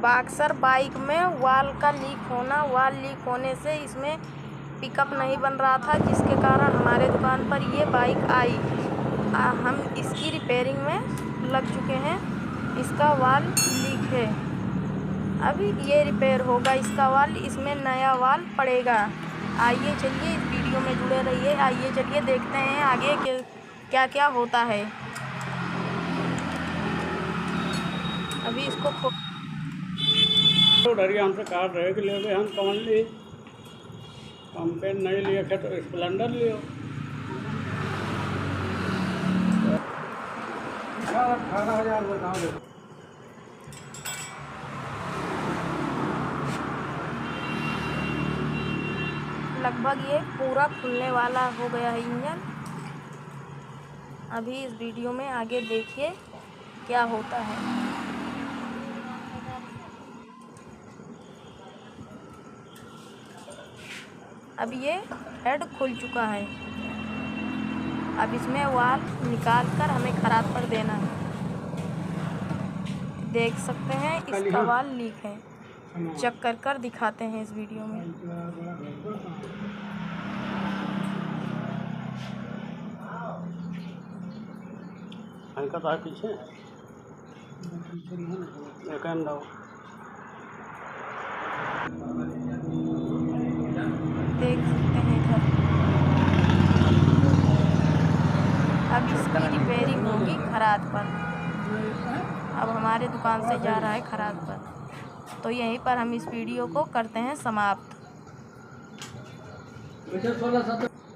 Boxer bike में वाल का लीक होना, वाल लीक होने से इसमें पिकअप नहीं बन रहा था, जिसके कारण हमारे दुकान पर ये बाइक आई। हम इसकी रिपेयरिंग में लग चुके हैं। इसका वाल लीक है, अभी ये रिपेयर होगा इसका वाल, इसमें नया वाल पड़ेगा। आइए चलिए इस वीडियो में जुड़े रहिए। आइए चलिए देखते हैं आगे क्या क्या होता है। अभी इसको डरिए हमसे कार रहे कि ले हम कौन ली, कंपेन नहीं लिए थे तो स्प्लेंडर लियो। 18,000 बताओ। लगभग ये पूरा खुलने वाला हो गया है इंजन। अभी इस वीडियो में आगे देखिए क्या होता है। अब ये हेड खुल चुका है। अब इसमें वाल निकाल कर हमें खराद पर देना है। देख सकते हैं इसका वाल लीक है। चेक कर दिखाते हैं इस वीडियो में। हल्का तो है पीछे देख सकते हैं इधर। अब इसकी रिपेयरिंग होगी खराद पर। अब हमारे दुकान से जा रहा है खराद पर। तो यहीं पर हम इस वीडियो को करते हैं समाप्त।